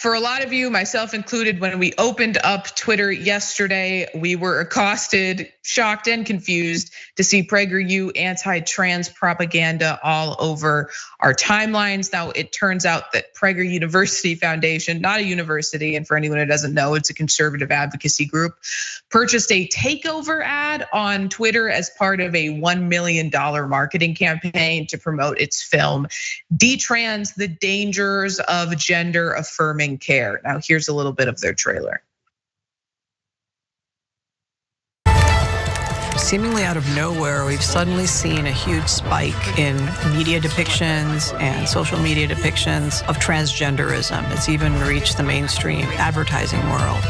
For a lot of you, myself included, when we opened up Twitter yesterday, we were accosted, shocked and confused to see PragerU anti-trans propaganda all over our timelines. Now, it turns out that Prager University Foundation, not a university, and for anyone who doesn't know, it's a conservative advocacy group, purchased a takeover ad on Twitter as part of a $1 million marketing campaign to promote its film, Detrans, the Dangers of Gender-Affirming Care. Now, here's a little bit of their trailer. Seemingly out of nowhere, we've suddenly seen a huge spike in media depictions and social media depictions of transgenderism. It's even reached the mainstream advertising world.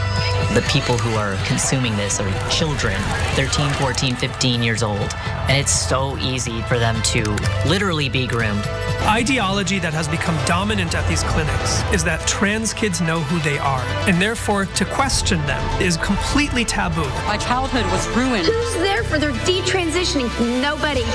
The people who are consuming this are children, 13, 14, 15 years old. And it's so easy for them to literally be groomed. Ideology that has become dominant at these clinics is that trans kids know who they are, and therefore to question them is completely taboo. My childhood was ruined. Who's there for their detransitioning? Nobody.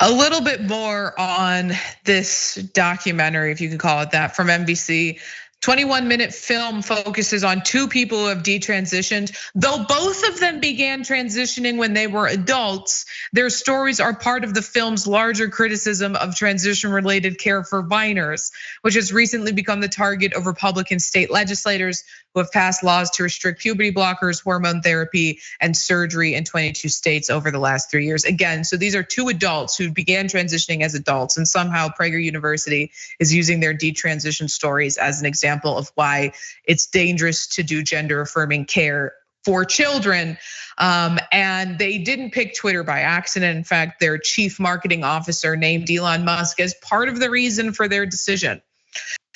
A little bit more on this documentary, if you can call it that, from NBC. 21-minute film focuses on two people who have detransitioned. Though both of them began transitioning when they were adults, their stories are part of the film's larger criticism of transition-related care for minors, which has recently become the target of Republican state legislators who have passed laws to restrict puberty blockers, hormone therapy, and surgery in 22 states over the last 3 years. Again, so these are two adults who began transitioning as adults, and somehow Prager University is using their detransition stories as an example of why it's dangerous to do gender-affirming care for children. And they didn't pick Twitter by accident. In fact, their chief marketing officer named Elon Musk as part of the reason for their decision.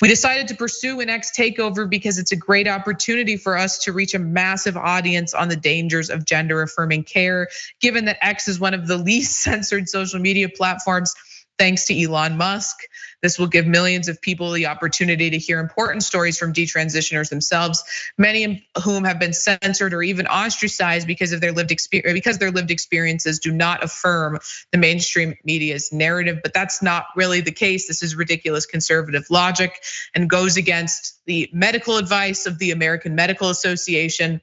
We decided to pursue an X takeover because it's a great opportunity for us to reach a massive audience on the dangers of gender-affirming care, given that X is one of the least censored social media platforms, thanks to Elon Musk. This will give millions of people the opportunity to hear important stories from detransitioners themselves, many of whom have been censored or even ostracized because of their lived experiences do not affirm the mainstream media's narrative. But that's not really the case. This is ridiculous conservative logic and goes against the medical advice of the American Medical Association,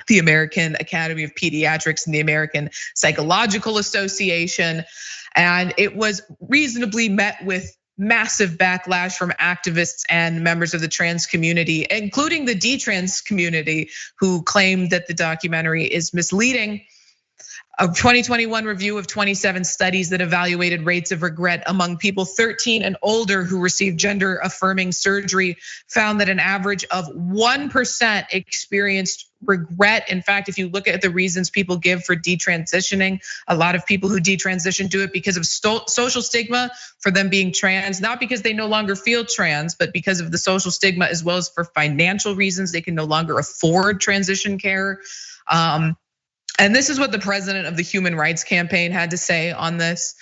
the American Academy of Pediatrics, and the American Psychological Association. And it was reasonably met with massive backlash from activists and members of the trans community, including the detrans community, who claimed that the documentary is misleading. A 2021 review of 27 studies that evaluated rates of regret among people 13 and older who received gender affirming surgery found that an average of 1% experienced regret. In fact, if you look at the reasons people give for detransitioning, a lot of people who detransition do it because of social stigma for them being trans, not because they no longer feel trans, but because of the social stigma, as well as for financial reasons. They can no longer afford transition care. And this is what the president of the Human Rights Campaign had to say on this,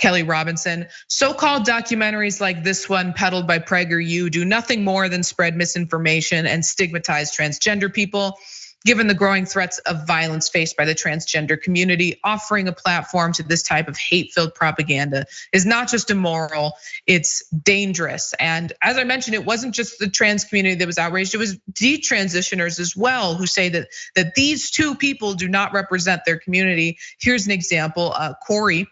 Kelly Robinson. So-called documentaries like this one peddled by PragerU do nothing more than spread misinformation and stigmatize transgender people. Given the growing threats of violence faced by the transgender community, offering a platform to this type of hate-filled propaganda is not just immoral, it's dangerous. And as I mentioned, it wasn't just the trans community that was outraged, it was detransitioners as well, who say that these two people do not represent their community. Here's an example, Corey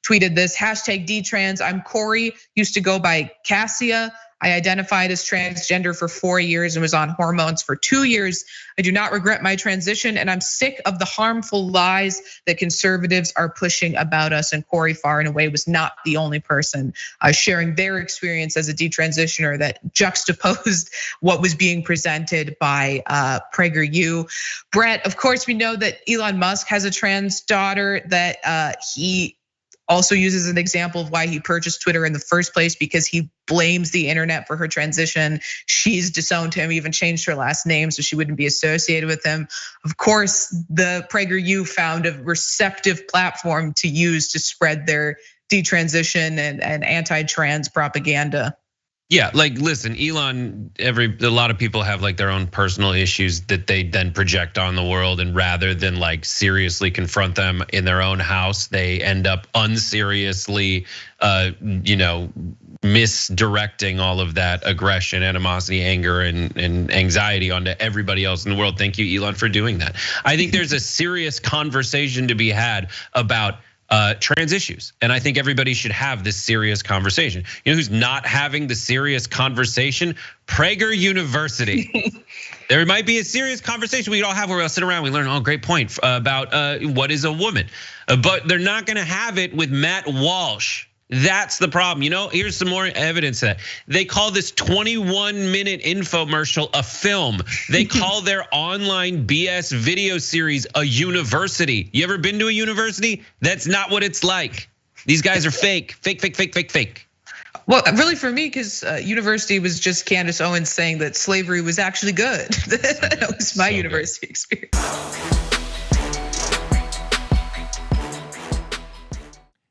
tweeted this, #Detrans, I'm Corey, used to go by Cassia. I identified as transgender for 4 years and was on hormones for 2 years. I do not regret my transition, and I'm sick of the harmful lies that conservatives are pushing about us. And Corey, far and away, was not the only person sharing their experience as a detransitioner that juxtaposed what was being presented by PragerU. Brett, of course, we know that Elon Musk has a trans daughter that he also uses an example of why he purchased Twitter in the first place, because he blames the internet for her transition. She's disowned him, even changed her last name so she wouldn't be associated with him. Of course, the PragerU found a receptive platform to use to spread their detransition and anti-trans propaganda. Yeah, like listen, Elon, a lot of people have like their own personal issues that they then project on the world, and rather than like seriously confront them in their own house, they end up unseriously, misdirecting all of that aggression, animosity, anger, and anxiety onto everybody else in the world. Thank you, Elon, for doing that. I think there's a serious conversation to be had about trans issues. And I think everybody should have this serious conversation. You know who's not having the serious conversation? Prager University. There might be a serious conversation we all have where we'll sit around, we learn, oh, great point about what is a woman. But they're not gonna have it with Matt Walsh. That's the problem. Here's some more evidence that they call this 21-minute infomercial a film. They call their online BS video series a university. You ever been to a university? That's not what it's like. These guys are fake. Well, really for me, because university was just Candace Owens saying that slavery was actually good. That was my university experience.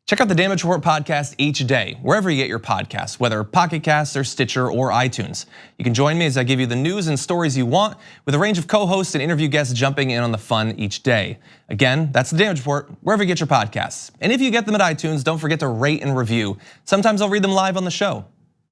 Check out the Damage Report podcast each day, wherever you get your podcasts, whether Pocket Casts or Stitcher or iTunes. You can join me as I give you the news and stories you want, with a range of co-hosts and interview guests jumping in on the fun each day. Again, that's the Damage Report, wherever you get your podcasts. And if you get them at iTunes, don't forget to rate and review. Sometimes I'll read them live on the show.